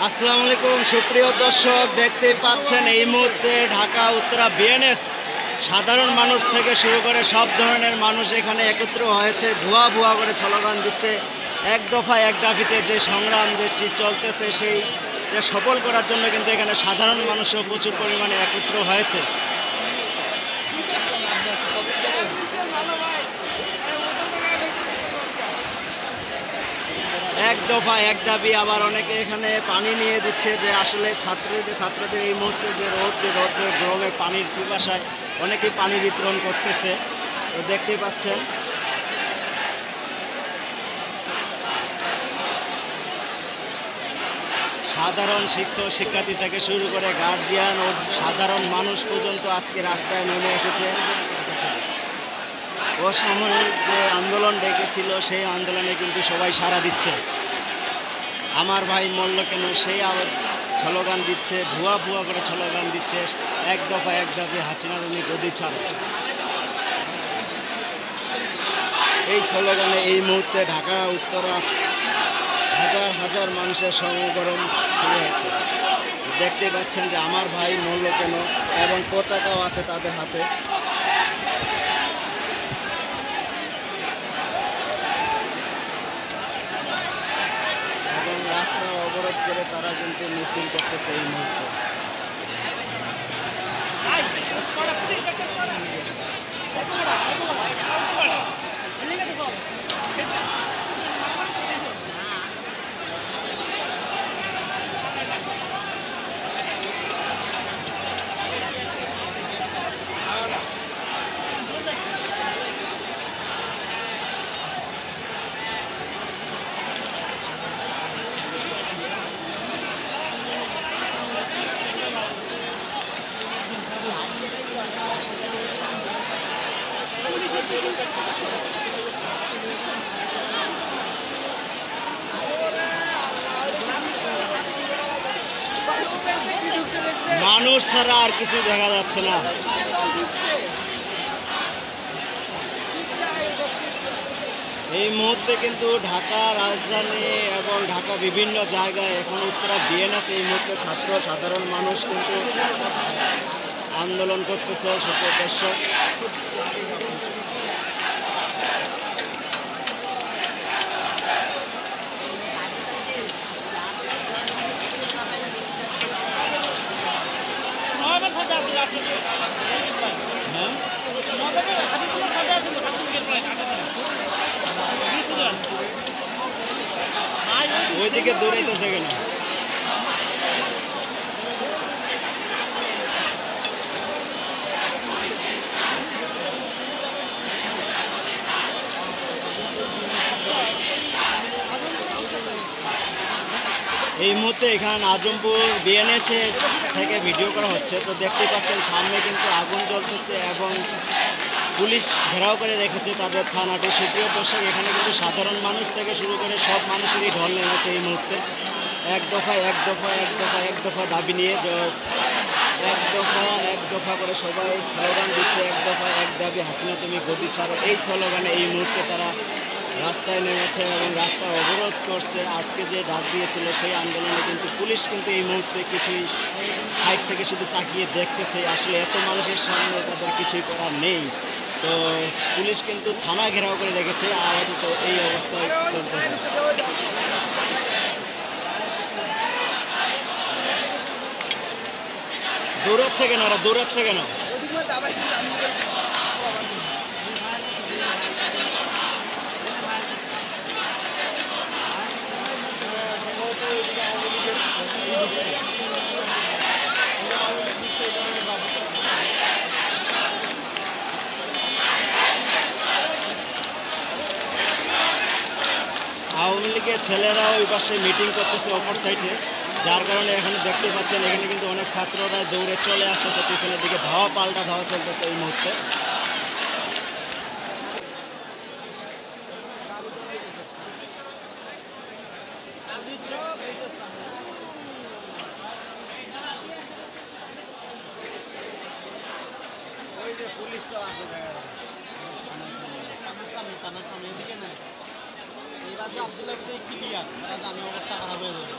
আসসালামু আলাইকুম সুপ্রিয় দর্শক, দেখতেই পাচ্ছেন এই মুহূর্তে ঢাকা উত্তরা বিএনএস সাধারণ মানুষ থেকে শুরু করে সব ধরনের মানুষ এখানে একত্র হয়েছে। ভুয়া ভুয়া করে স্লোগান দিচ্ছে। এক দফা এক দাবিতে যে সংগ্রাম যে চলতেছে সেই সফল করার জন্য কিন্তু এখানে সাধারণ মানুষও প্রচুর পরিমাণে একত্র হয়েছে। এক দফা এক দাবি, আবার অনেকে এখানে পানি নিয়ে দিচ্ছে যে আসলে ছাত্রদের এই মুহূর্তে যে রোদের গরমে পানির পিপাসায় অনেকেই পানি বিতরণ করতেছে। তো দেখতেই পাচ্ছেন সাধারণ শিক্ষক শিক্ষার্থী থেকে শুরু করে গার্জিয়ান ও সাধারণ মানুষ পর্যন্ত আজকে রাস্তায় নেমে এসেছে। অসামরিক যে আন্দোলন ডেকেছিল সেই আন্দোলনে কিন্তু সবাই সাড়া দিচ্ছে। আমার ভাই মরল কেন সেই স্লোগান দিচ্ছে, ভুয়া ভুয়া করে স্লোগান দিচ্ছে। এক দফা এক দাবি, হাসিনা তুমি গদি ছাড়ো। এই স্লোগানে এই মুহূর্তে ঢাকা উত্তরা হাজার হাজার মানুষের সমাগম শুরু হয়েছে। দেখতে পাচ্ছেন যে আমার ভাই মরল কেন, এবং পতাকাও আছে তাদের হাতে। এবং রাস্তা অবরোধ করে তারা কিন্তু মিছিল করতেছে এই মুহূর্তে। মানুষ ছাড়া আর কিছু দেখা যাচ্ছে না। এই মুহূর্তে কিন্তু ঢাকা রাজধানী এবং ঢাকা বিভিন্ন জায়গায় এখন উত্তরা বিএনএস এই মুহূর্তে ছাত্র সাধারণ মানুষ কিন্তু আন্দোলন করতেছে। সুপ্রিয় দর্শক, ওইদিকে দৌড়াইতেছে কেন? এই মুহূর্তে এখানে আজমপুর বিএনএস থেকে ভিডিও করা হচ্ছে। তো দেখতে পাচ্ছেন সামনে কিন্তু আগুন জ্বলতেছে এবং পুলিশ ঘেরাও করে রেখেছে তাদের থানাটি। সুপ্রিয় দর্শক, এখানে কিন্তু সাধারণ মানুষ থেকে শুরু করে সব মানুষেরই ঢল নেমেছে এই মুহূর্তে। এক দফা এক দফা এক দফা এক দফা দাবি নিয়ে এক দফা করে সবাই স্লোগান দিচ্ছে। এক দফা এক দাবি, হাসিনা তুমি গদি ছাড়ো। এই স্লোগানে এই মুহূর্তে তারা রাস্তায় নেমেছে এবং রাস্তা অবরোধ করছে। আজকে যে ডাক দিয়েছিল সেই আন্দোলনে কিন্তু পুলিশ কিন্তু এই মুহূর্তে কিছুই সাইড থেকে শুধু তাকিয়ে দেখতেছে। আসলে এত মানুষের সামনে তাদের কিছুই করার নেই। তো পুলিশ কিন্তু থানা ঘেরাও করে রেখেছে। আপাতত এই অবস্থায় চলতেছে। দৌড়াচ্ছে কেন ওরা? দৌড়াচ্ছে কেন? আওয়ামী লীগের ছেলেরা ওই পাশে মিটিং করতেছে অপর সাইডে, যার কারণে এখানে দেখতে পাচ্ছেন এখানে কিন্তু অনেক ছাত্ররা দৌড়ে চলে আসতেছে পিছনের দিকে। ধাওয়া পাল্টা ধাওয়া চলতেছে এই মুহূর্তে। পুলিশ তো আছে থানার সামনে এদিকে নাই। এবার যে আব্দুল্লাহ কি দিয়া আমি অবস্থা খারাপ হয়ে যাবে।